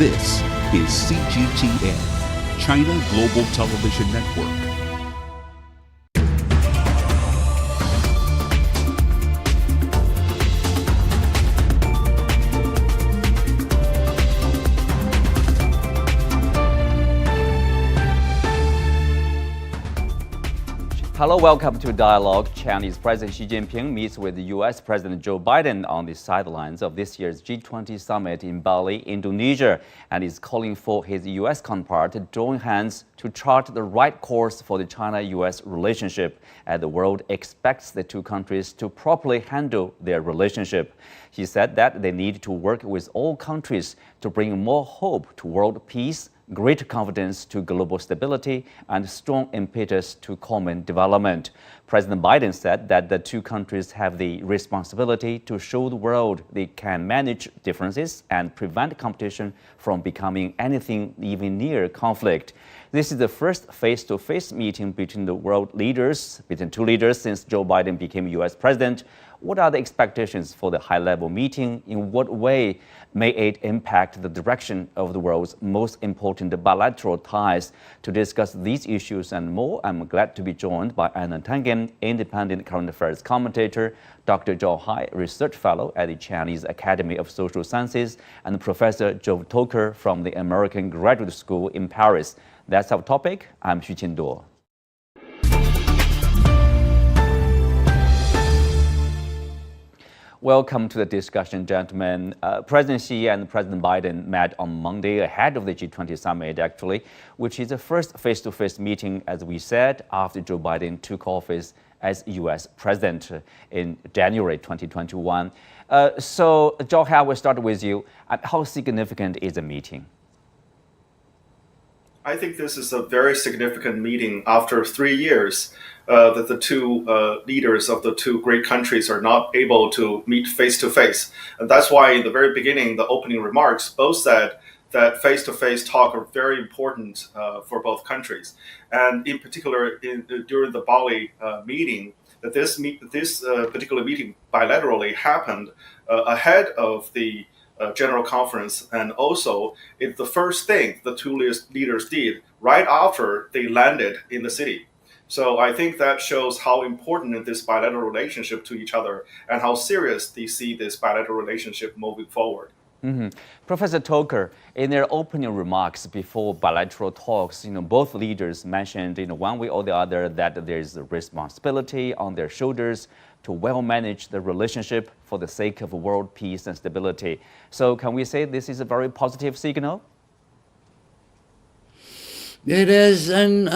This is CGTN, China Global Television Network. Hello, welcome to Dialogue. Chinese President Xi Jinping meets with U.S. President Joe Biden on the sidelines of this year's G20 Summit in Bali, Indonesia, and is calling for his U.S. counterpart to join hands to chart the right course for the China-U.S. relationship, as the world expects the two countries to properly handle their relationship. He said that they need to work with all countries to bring more hope to world peace, greater confidence to global stability, and strong impetus to common development. President Biden said that the two countries have the responsibility to show the world they can manage differences and prevent competition from becoming anything even near conflict. This is the first face-to-face meeting between two leaders since Joe Biden became U.S. president. What are the expectations for the high-level meeting? In what way may it impact the direction of the world's most important bilateral ties? To discuss these issues and more, I'm glad to be joined by Anna Tangen, independent current affairs commentator, Dr. Zhao Hai, research fellow at the Chinese Academy of Social Sciences, and Professor Joe Toker from the American Graduate School in Paris. That's our topic. I'm Xu Qinduo. Welcome to the discussion, gentlemen. President Xi and President Biden met on Monday ahead of the G20 Summit, actually, which is the first face-to-face meeting, as we said, after Joe Biden took office as U.S. president in January 2021. So, Zhao Hai, we'll start with you. How significant is the meeting? I think this is a very significant meeting after 3 years that the two leaders of the two great countries are not able to meet face-to-face. And that's why in the very beginning, the opening remarks both said that face-to-face talk are very important for both countries. And in particular, during the Bali meeting, that this particular meeting bilaterally happened ahead of the General Conference, and also it's the first thing the two leaders did right after they landed in the city. So I think that shows how important this bilateral relationship to each other and how serious they see this bilateral relationship moving forward. Mm-hmm. Professor Toker, in their opening remarks before bilateral talks, both leaders mentioned, one way or the other, that there's a responsibility on their shoulders to well manage the relationship for the sake of world peace and stability. So can we say this is a very positive signal? It is an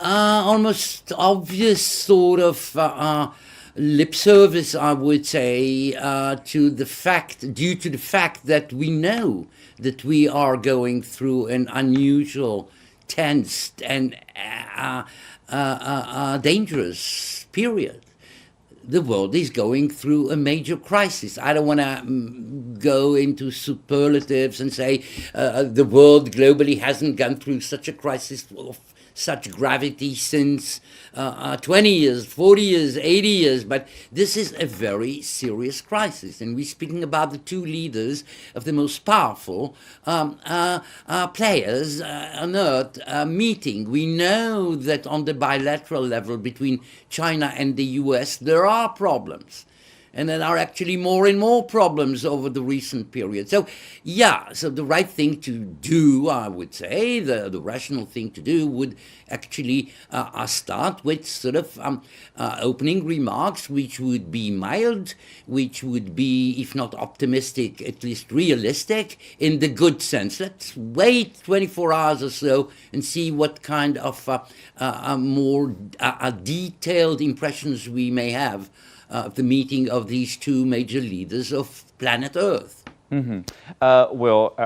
almost obvious sort of lip service, I would say, due to the fact that we know that we are going through an unusual, tense, and dangerous period. The world is going through a major crisis. I don't want to go into superlatives and say the world globally hasn't gone through such a crisis of such gravity since 20 years, 40 years, 80 years, but this is a very serious crisis. And we're speaking about the two leaders of the most powerful players on earth meeting. We know that on the bilateral level between China and the U.S., there are problems. And there are actually more and more problems over the recent period. So, so the right thing to do, I would say, the rational thing to do would actually start with sort of opening remarks, which would be mild, which would be, if not optimistic, at least realistic, in the good sense. Let's wait 24 hours or so and see what kind of more detailed impressions we may have the meeting of these two major leaders of planet Earth. Mm-hmm.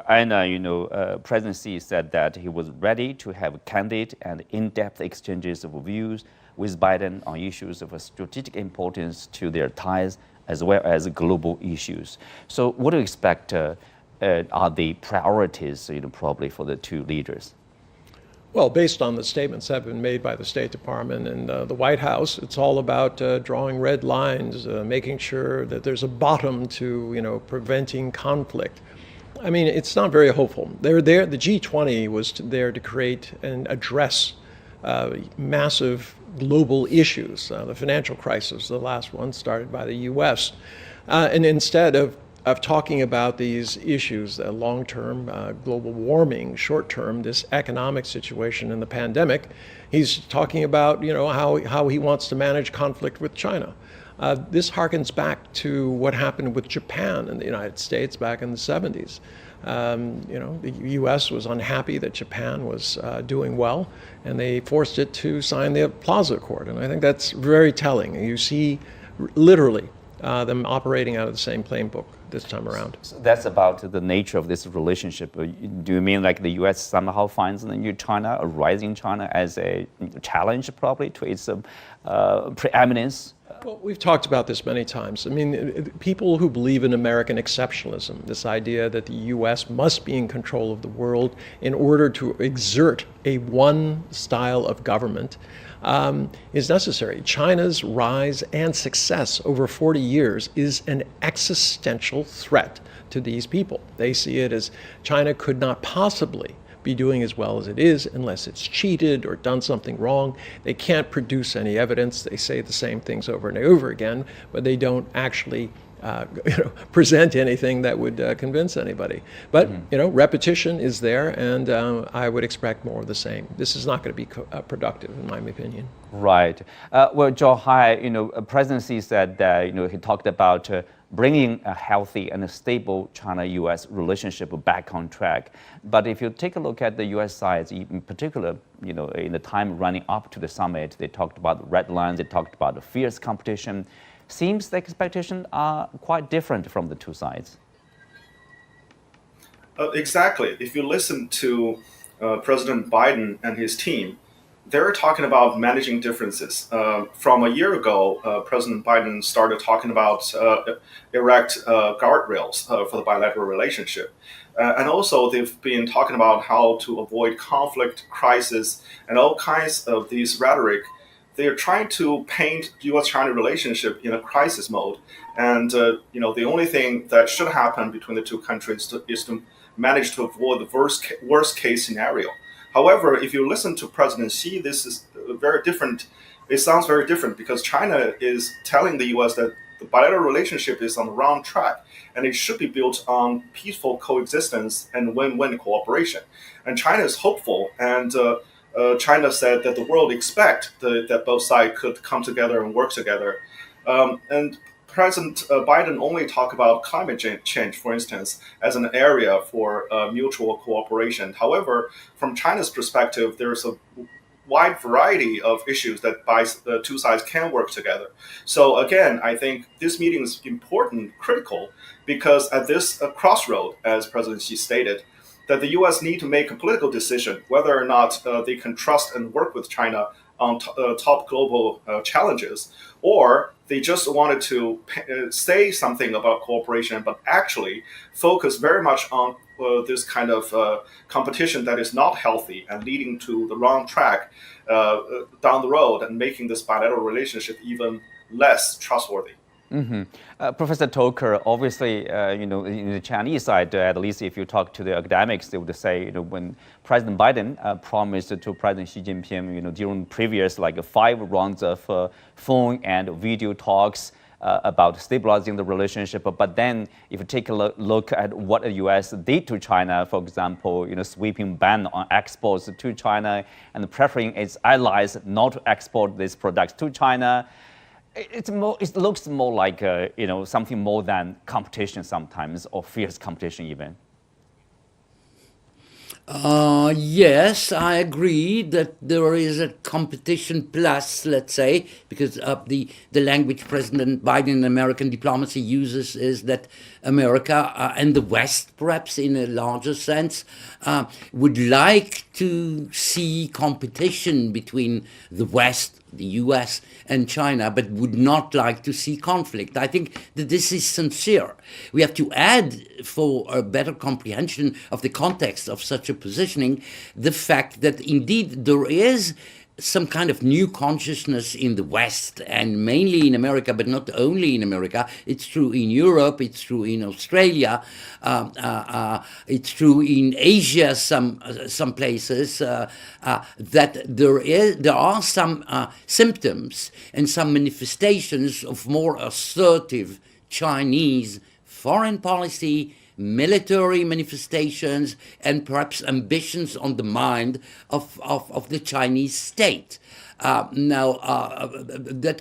Anna, President Xi said that he was ready to have candid and in-depth exchanges of views with Biden on issues of strategic importance to their ties as well as global issues. So what do you expect are the priorities, probably for the two leaders? Well, based on the statements that have been made by the State Department and the White House, it's all about drawing red lines, making sure that there's a bottom to, preventing conflict. I mean, it's not very hopeful. They're there. The G20 was there to create and address massive global issues. The financial crisis, the last one, started by the U.S. And instead of talking about these issues, long-term global warming, short-term, this economic situation and the pandemic, he's talking about, how he wants to manage conflict with China. This harkens back to what happened with Japan and the United States back in the 70s. The U.S. was unhappy that Japan was doing well, and they forced it to sign the Plaza Accord. And I think that's very telling. You see, literally, them operating out of the same playbook this time around. So that's about the nature of this relationship. Do you mean like the U.S. somehow finds the new China, a rising China, as a challenge probably to its preeminence? Well, we've talked about this many times. I mean, people who believe in American exceptionalism, this idea that the U.S. must be in control of the world in order to exert a one style of government, is necessary. China's rise and success over 40 years is an existential threat to these people. They see it as China could not possibly be doing as well as it is unless it's cheated or done something wrong. They can't produce any evidence. They say the same things over and over again, but they don't actually present anything that would convince anybody. But repetition is there, and I would expect more of the same. This is not going to be productive, in my opinion. Right. Well, Joe Hai, President Xi said that he talked about bringing a healthy and a stable China-U.S. relationship back on track. But if you take a look at the U.S. side, in particular, in the time running up to the summit, they talked about red lines, they talked about the fierce competition. Seems the expectations are quite different from the two sides. Exactly. If you listen to President Biden and his team, they're talking about managing differences. From a year ago, President Biden started talking about erect guardrails for the bilateral relationship. And also, they've been talking about how to avoid conflict, crisis, and all kinds of these rhetoric. They're trying to paint U.S.-China relationship in a crisis mode. And, the only thing that should happen between the two countries is to manage to avoid the worst case scenario. However, if you listen to President Xi, this is very different. It sounds very different because China is telling the U.S. that the bilateral relationship is on the wrong track, and it should be built on peaceful coexistence and win-win cooperation. And China is hopeful, and China said that the world expect that both sides could come together and work together. And President Biden only talked about climate change, for instance, as an area for mutual cooperation. However, from China's perspective, there's a wide variety of issues that the two sides can work together. So again, I think this meeting is important, critical, because at this crossroad, as President Xi stated, that the U.S. need to make a political decision whether or not they can trust and work with China on top global challenges, or they just wanted to say something about cooperation, but actually focus very much on this kind of competition that is not healthy and leading to the wrong track down the road and making this bilateral relationship even less trustworthy. Mm-hmm. Professor Toker, obviously, in the Chinese side, at least if you talk to the academics, they would say, when President Biden promised to President Xi Jinping, during previous 5 rounds of phone and video talks about stabilizing the relationship. But then, if you take a look at what the U.S. did to China, for example, sweeping ban on exports to China and preferring its allies not to export these products to China. It looks more like something more than competition sometimes, or fierce competition even. Yes, I agree that there is a competition plus, let's say, because the language President Biden in American diplomacy uses is that America and the West, perhaps in a larger sense, would like to see competition between the West, the U.S. and China, but would not like to see conflict. I think that this is sincere. We have to add, for a better comprehension of the context of such a positioning, the fact that indeed there is some kind of new consciousness in the West and mainly in America, but not only in America. It's true in Europe, it's true in Australia, it's true in Asia, some places, that there are some symptoms and some manifestations of more assertive Chinese foreign policy, military manifestations, and perhaps ambitions on the mind of the Chinese state. That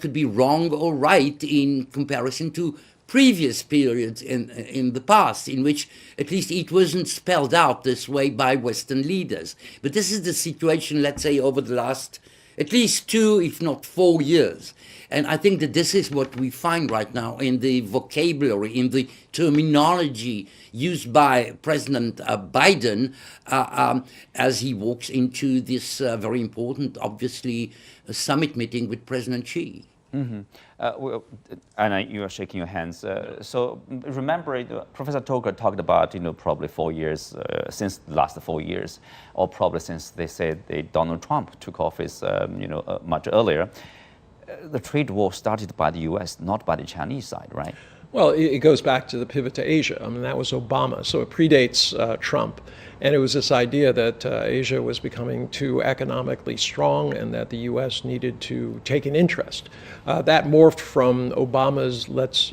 could be wrong or right in comparison to previous periods in the past, in which at least it wasn't spelled out this way by Western leaders. But this is the situation, let's say, over the last at least 2, if not 4 years. And I think that this is what we find right now in the vocabulary, in the terminology used by President Biden as he walks into this very important, obviously, summit meeting with President Xi. Mm-hmm. Well, Anna, you are shaking your hands. So remember, Professor Toker talked about, probably 4 years, since the last 4 years, or probably since they said Donald Trump took office, much earlier. The trade war started by the U.S., not by the Chinese side, right? Well, it goes back to the pivot to Asia. I mean, that was Obama, so it predates Trump. And it was this idea that Asia was becoming too economically strong and that the U.S. needed to take an interest. That morphed from Obama's let's,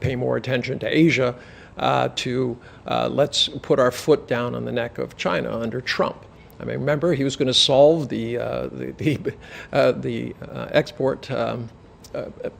pay more attention to Asia to let's put our foot down on the neck of China under Trump. I mean, remember, he was going to solve the export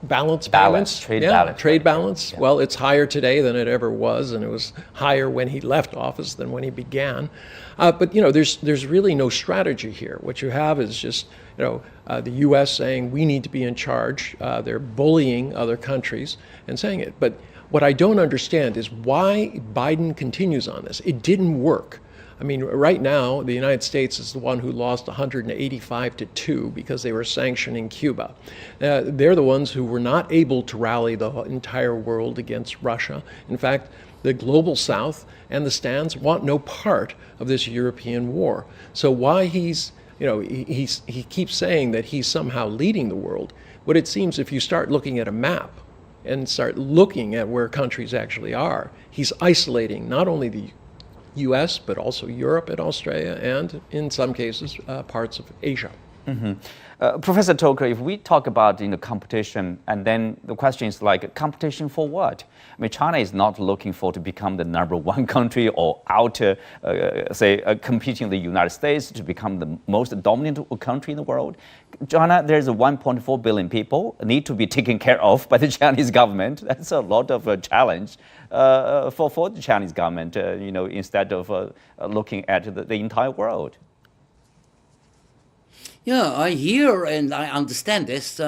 balance payments. Trade balance. Trade balance. Yeah. Well, it's higher today than it ever was, and it was higher when he left office than when he began. But there's really no strategy here. What you have is just the U.S. saying we need to be in charge. They're bullying other countries and saying it. But what I don't understand is why Biden continues on this. It didn't work. I mean, right now, the United States is the one who lost 185-2 because they were sanctioning Cuba. They're the ones who were not able to rally the entire world against Russia. In fact, the global South and the stands want no part of this European war. So why he keeps saying that he's somehow leading the world. But it seems if you start looking at a map and start looking at where countries actually are, he's isolating not only the U.S., but also Europe and Australia, and in some cases, parts of Asia. Mm-hmm. Professor Toker, if we talk about competition, and then the question is like, competition for what? I mean, China is not looking to become the #1 country or competing the United States to become the most dominant country in the world. China, there's 1.4 billion people need to be taken care of by the Chinese government. That's a lot of a challenge for the Chinese government, instead of looking at the entire world. Yeah, I hear and I understand this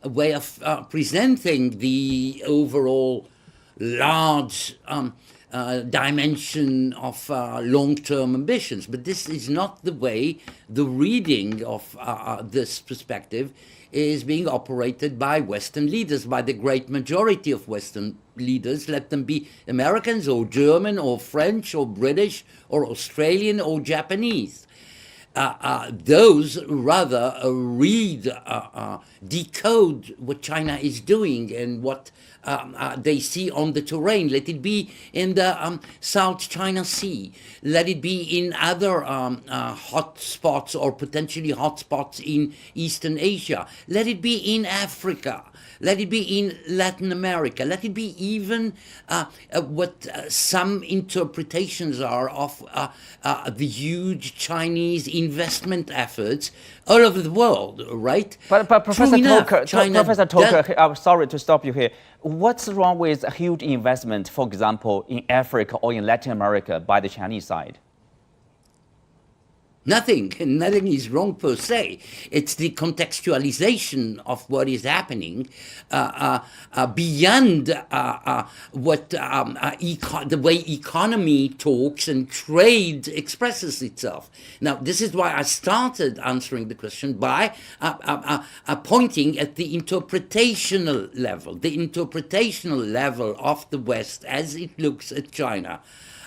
way of presenting the overall large dimension of long-term ambitions. But this is not the way the reading of this perspective is being operated by Western leaders, by the great majority of Western leaders, let them be Americans or German or French or British or Australian or Japanese. Those rather decode what China is doing and what they see on the terrain. Let it be in the South China Sea. Let it be in other hot spots or potentially hot spots in Eastern Asia. Let it be in Africa. Let it be in Latin America. Let it be even what some interpretations are of the huge Chinese investment efforts all over the world, right? But Professor Toker, I'm sorry to stop you here. What's wrong with a huge investment, for example, in Africa or in Latin America by the Chinese side? Nothing is wrong per se. It's the contextualization of what is happening beyond what the way economy talks and trade expresses itself. Now, this is why I started answering the question by pointing at the interpretational level of the West as it looks at China.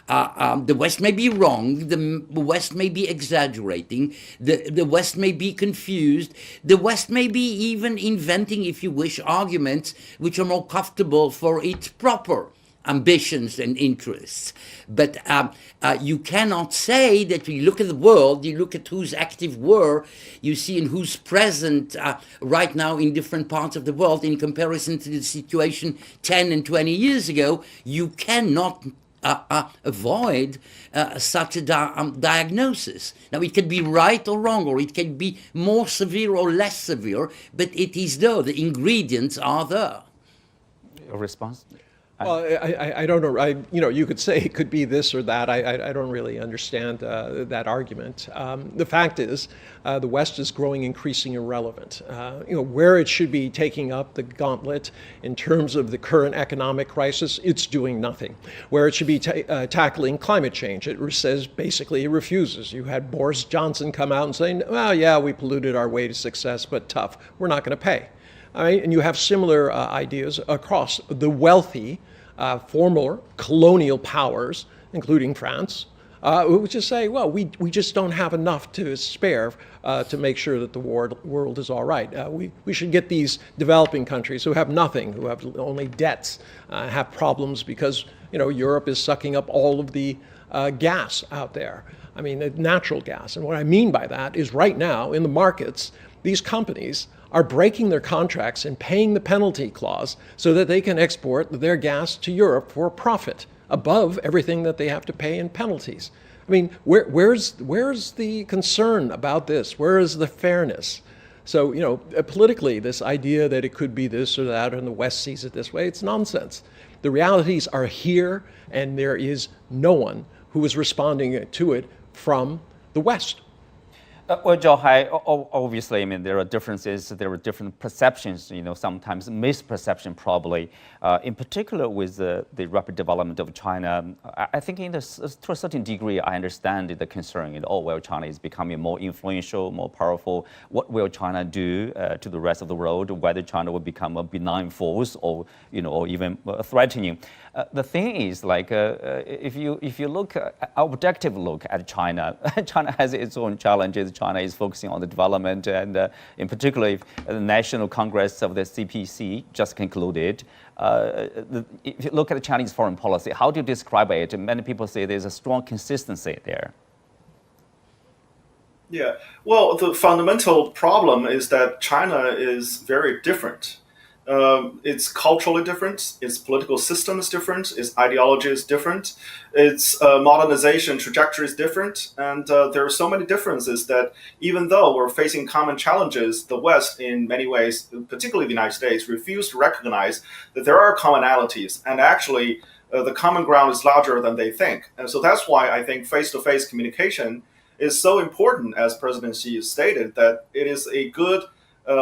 The West may be wrong. The West may be exaggerating. The West may be confused. The West may be even inventing, if you wish, arguments which are more comfortable for its proper ambitions and interests. But you cannot say that when you look at the world, you look at who's active where, you see, and who's present right now in different parts of the world in comparison to the situation 10 and 20 years ago, you cannot avoid such a diagnosis. Now, it can be right or wrong, or it can be more severe or less severe, but it is there. The ingredients are there. A response? Well, I don't know. You could say it could be this or that. I don't really understand that argument. The fact is, the West is growing increasingly irrelevant. Where it should be taking up the gauntlet in terms of the current economic crisis, it's doing nothing. Where it should be tackling climate change, it says basically it refuses. You had Boris Johnson come out and saying, well, yeah, we polluted our way to success, but tough. We're not going to pay. All right? And you have similar ideas across the wealthy, former colonial powers, including France, which just say, well, we just don't have enough to spare to make sure that the world is all right. We should get these developing countries who have nothing, who have only debts, have problems because Europe is sucking up all of the gas out there. I mean, natural gas. And what I mean by that is right now in the markets, these companies are breaking their contracts and paying the penalty clause so that they can export their gas to Europe for a profit above everything that they have to pay in penalties. I mean, where's the concern about this? Where is the fairness? So, politically, this idea that it could be this or that, and the West sees it this way, it's nonsense. The realities are here, and there is no one who is responding to it from the West. Well, Zhao, obviously, there are differences, there are different perceptions, sometimes misperception probably, in particular with the rapid development of China. I think to a certain degree, I understand the concern, China is becoming more influential, more powerful. What will China do to the rest of the world? Whether China will become a benign force or even threatening. The thing is, if you look, objective look at China, China has its own challenges. China is focusing on the development, and in particular, the National Congress of the CPC just concluded. If you look at the Chinese foreign policy, how do you describe it? Many people say there's a strong consistency there. Yeah, well, the fundamental problem is that China is very different. It's culturally different, its political system is different, its ideology is different, its modernization trajectory is different, and there are so many differences that even though we're facing common challenges, the West, in many ways, particularly the United States, refuse to recognize that there are commonalities, and actually the common ground is larger than they think. And so that's why I think face-to-face communication is so important, as President Xi has stated, that it is a good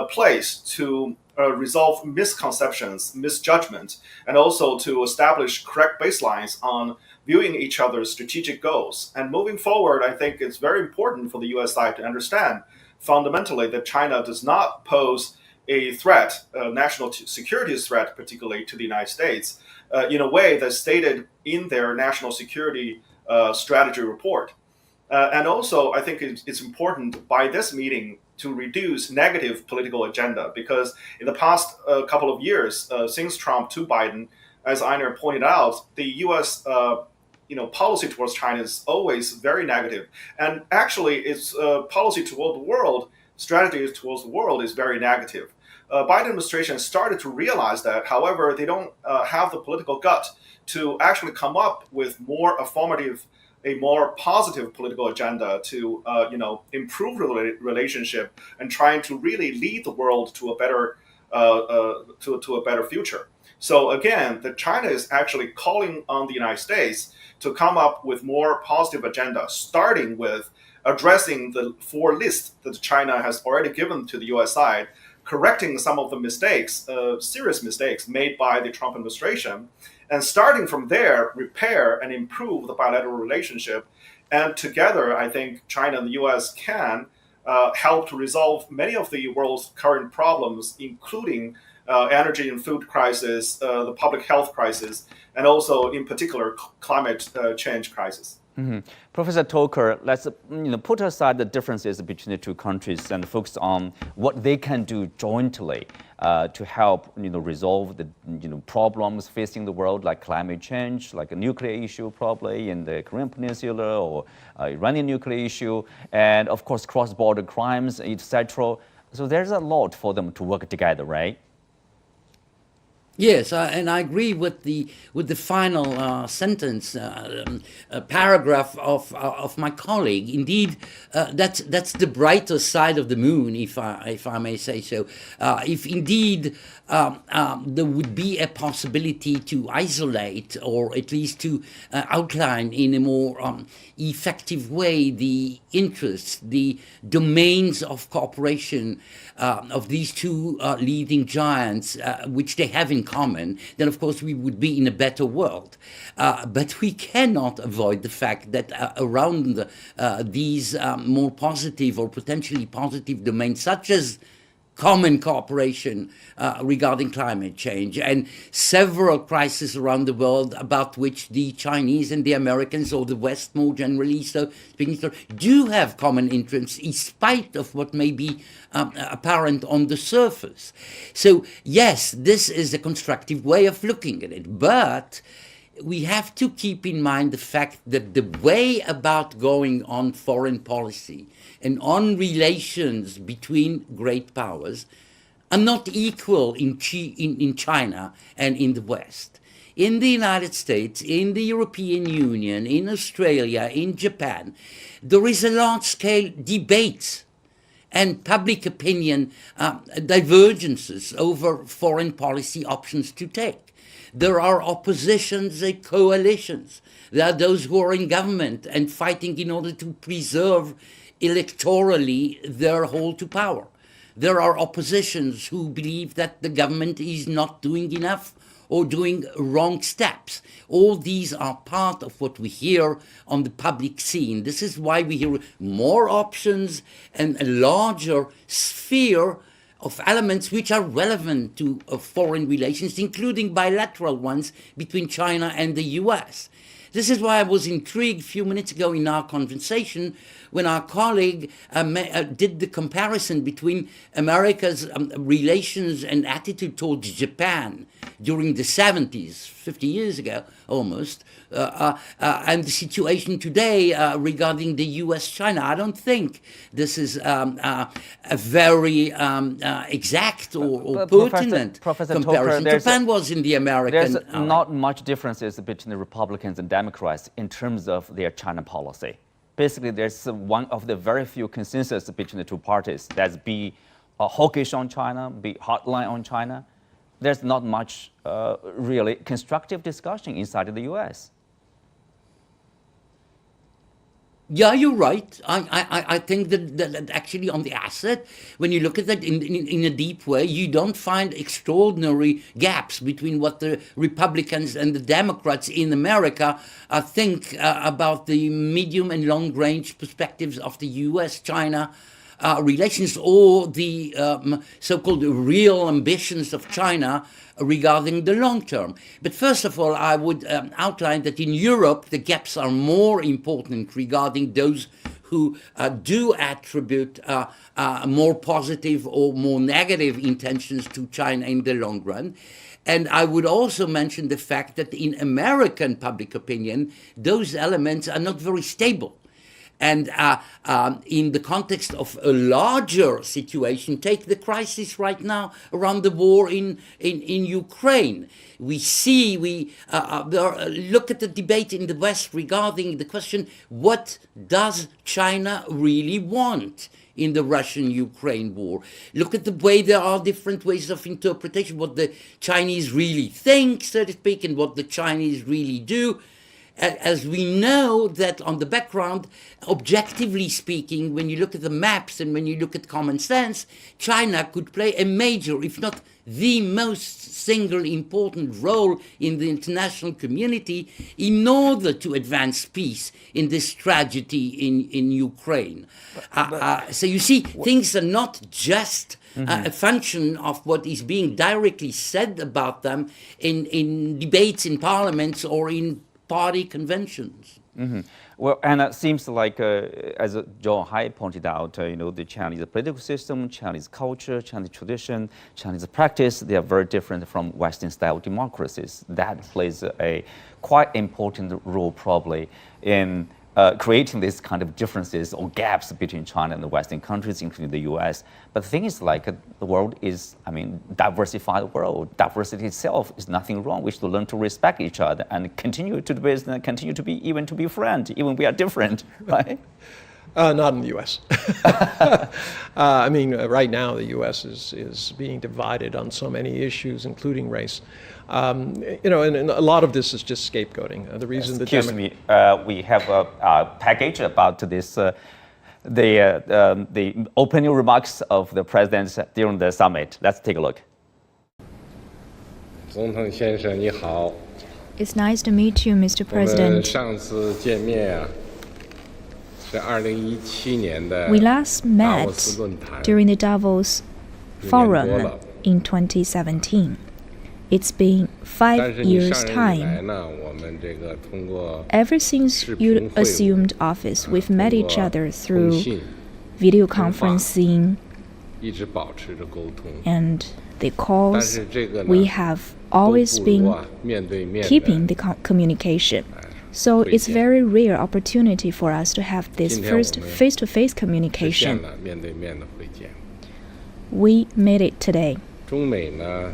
place to resolve misconceptions, misjudgment, and also to establish correct baselines on viewing each other's strategic goals. And moving forward, I think it's very important for the U.S. side to understand fundamentally that China does not pose a threat, a national security threat, particularly to the United States, in a way that's stated in their national security strategy report. And also, I think it's important by this meeting to reduce negative political agenda, because in the past couple of years, since Trump to Biden, as Einer pointed out, the U.S. Policy towards China is always very negative, and actually, its policy toward the world, strategy towards the world, is very negative. Biden administration started to realize that. However, they don't have the political gut to actually come up with more affirmative, a more positive political agenda to improve relationship and trying to really lead the world to a better to a better future. So again, that China is actually calling on the United States to come up with more positive agenda, starting with addressing the 4 lists that China has already given to the U.S. side, correcting some of the mistakes, serious mistakes made by the Trump administration, and starting from there, repair and improve the bilateral relationship. And together, I think China and the U.S. can help to resolve many of the world's current problems, including energy and food crisis, the public health crisis, and also in particular climate change crisis. Professor Toker, let's put aside the differences between the two countries and focus on what they can do jointly to help resolve the problems facing the world, like climate change, like a nuclear issue probably in the Korean Peninsula, or Iranian nuclear issue, and of course cross-border crimes, etc. So there's a lot for them to work together, right? Yes, and I agree with the final sentence, paragraph of my colleague. Indeed, that's the brighter side of the moon, if I may say so. If indeed there would be a possibility to isolate, or at least to outline in a more effective way, the interests, the domains of cooperation of these two leading giants, which they have in common, then of course we would be in a better world. But we cannot avoid the fact that around these more positive or potentially positive domains, such as common cooperation regarding climate change, and several crises around the world about which the Chinese and the Americans, or the West more generally, so speaking, do have common interests, in spite of what may be apparent on the surface. So yes, this is a constructive way of looking at it, but we have to keep in mind the fact that the way about going on foreign policy and on relations between great powers are not equal in China and in the West. In the United States, in the European Union, in Australia, in Japan, there is a large-scale debate and public opinion divergences over foreign policy options to take. There are oppositions and coalitions. There are those who are in government and fighting in order to preserve electorally their hold to power. There are oppositions who believe that the government is not doing enough or doing wrong steps. All these are part of what we hear on the public scene. This is why we hear more options and a larger sphere of elements which are relevant to foreign relations, including bilateral ones between China and the U.S. This is why I was intrigued a few minutes ago in our conversation when our colleague did the comparison between America's relations and attitude towards Japan during the 70s, 50 years ago almost, and the situation today regarding the U.S.-China. I don't think this is a very exact or pertinent comparison. Toker, Japan was in the American... There's not much differences between the Republicans and Democrats in terms of their China policy. Basically, there's one of the very few consensus between the two parties. That's be hawkish on China, be hardline on China. There's not much really constructive discussion inside of the U.S. Yeah, you're right. I think that actually on the asset, when you look at that in a deep way, you don't find extraordinary gaps between what the Republicans and the Democrats in America think about the medium and long-range perspectives of the U.S.-China relations, or the so-called real ambitions of China regarding the long term. But first of all, I would outline that in Europe, the gaps are more important regarding those who do attribute more positive or more negative intentions to China in the long run. And I would also mention the fact that in American public opinion, those elements are not very stable. And in the context of a larger situation, take the crisis right now around the war in Ukraine. We see, look at the debate in the West regarding the question, what does China really want in the Russian-Ukraine war? Look at the way there are different ways of interpretation, what the Chinese really think, so to speak, and what the Chinese really do. as we know that on the background, objectively speaking, when you look at the maps and when you look at common sense, China could play a major, if not the most single important role in the international community in order to advance peace in this tragedy in Ukraine. So you see, things are not just a function of what is being directly said about them in debates in parliaments or in party conventions. Well, and it seems like, as John Hai pointed out, the Chinese political system, Chinese culture, Chinese tradition, Chinese practice, they are very different from Western-style democracies. That plays a quite important role probably in creating these kind of differences or gaps between China and the Western countries, including the U.S. But the thing is, the world is, diversified world. Diversity itself is nothing wrong. We should learn to respect each other and continue to do business, and continue to be friends, even we are different, right? Not in the U.S. Right now the U.S. is being divided on so many issues, including race. And a lot of this is just scapegoating. The reason Excuse me, we have a package about this, the opening remarks of the presidents during the summit. Let's take a look. 总统先生你好。 It's nice to meet you, Mr. President. 上次见面啊，是2017年的 We last met 达沃斯论坛 during the Davos Forum in 2017. It's been 5 years' time. Ever since you assumed office, we've met each other through video conferencing and the calls. We have always been keeping the communication. So it's a very rare opportunity for us to have this first face-to-face communication. We made it today. 中美呢，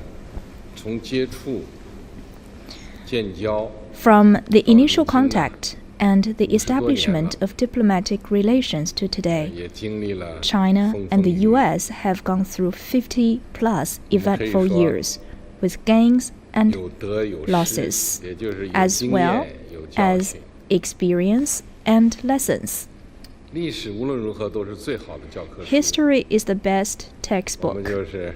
从接触、建交 From the initial contact and the establishment of diplomatic relations to today, 也经历了 China and the U.S. have gone through 50-plus eventful years, with gains and 有得有失， losses, 也就是有 as 经 well 验有教 as 训。 experience and lessons. 历史无论如何都是最好的教科书。 History is the best 我们 textbook. 就是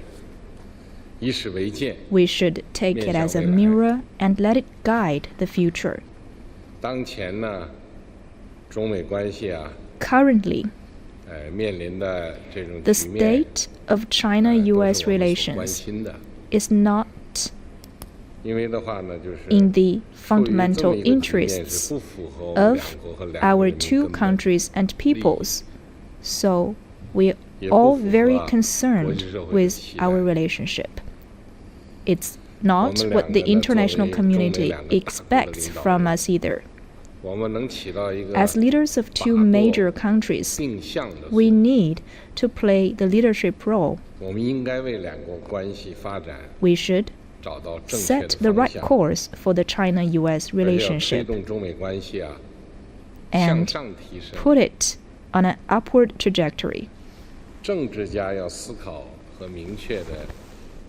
以史为鉴。 We should take it as a mirror and let it guide the future. 当前呢，中美关系啊， Currently, 面临的这种 the 局面， state of 都 China-U.S. 是我们所关 relations 心的。 is not 因为的话呢，就是 in the 处于这么 fundamental 一个局面 interests 是不符合我们 of 两国和两国 our 人民 two 根本 countries and peoples. So we're 也不 all 符合 very 国 concerned 际社会的 with 期待。 our relationship. It's not 我们 what the 两个呢， international 作为中美 community 两个大国的 expects 领导 from 人， us either. 我们能起到一个 As leaders of two 把握 major countries, 定向的作 we 用， need to play the leadership role. 我们应该为两国关系发展 We should 找到正确 set 的 the 方 right 向， course for the China-U.S. 而且要推 relationship 动中美关系啊向 and 上提升。 put it on an upward trajectory. 政治家要思考和明确的，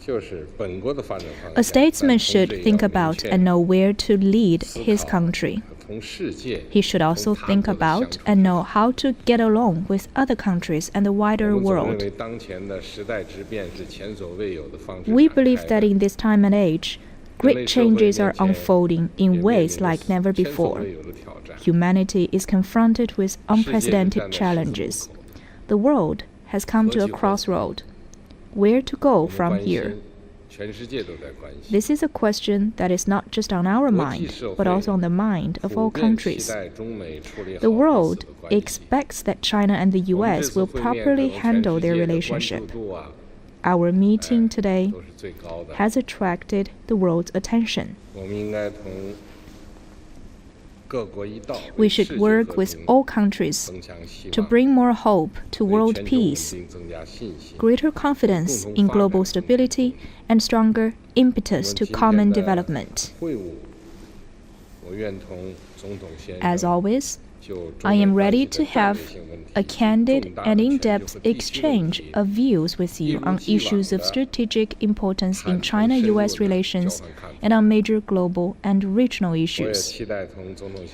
就是本国的发展方 A 向。 statesman 但 should 同时也 think 要明 about 确 and know where to lead 思 his 考 country. 同世界 He should also 同他 think 国的相 about 处 and know how to get along with other countries and the 我 wider 们总认 world. 为当前的时代之变是前所未有的方式 We 展开 believe that 的 in this time and age, great changes are unfolding 也 in 面临 ways 着 like never 前所 before. 未有的挑战。 Humanity is confronted with 世界是站 unprecedented 在十字路 challenges. 口的 The world has come to a 何去何从？ crossroad. Where to go 我们 from 关 here? 心，全世界都在关心。 This is a question that is not just on our 国际 mind, 社 but 会 also on the mind of 普 all 遍期 countries. 待中美处理好 The 彼 world 此的关系。 expects that China and the 我们这 U.S. 次 will 会面可 properly 能全 handle 世 their 界的关 relationship. 注度啊， Our meeting today 都是最高的。 has attracted the world's attention. 我们应该同各国一道， We 为 should 世界 work 和 with 平 all countries 增强希 to 望， bring more hope to 为 world 全球稳 peace, 定增加信心。 greater confidence in global stability, and stronger impetus to common development. 会晤，我愿同总统先 As 生 always, I am ready to have a candid and in-depth exchange of views with you on issues of strategic importance in China-U.S. relations and on major global and regional issues.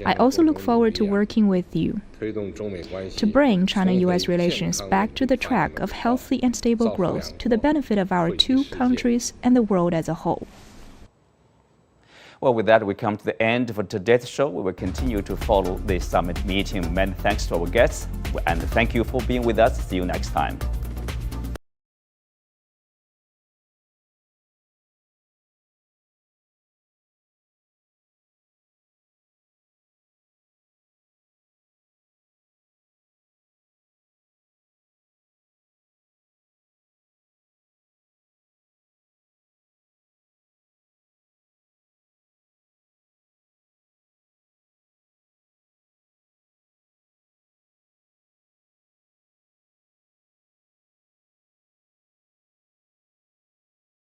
I also look forward to working with you to bring China-U.S. relations back to the track of healthy and stable growth to the benefit of our two countries and the world as a whole. Well, with that, we come to the end for today's show. We will continue to follow the summit meeting. Many thanks to our guests, and thank you for being with us. See you next time.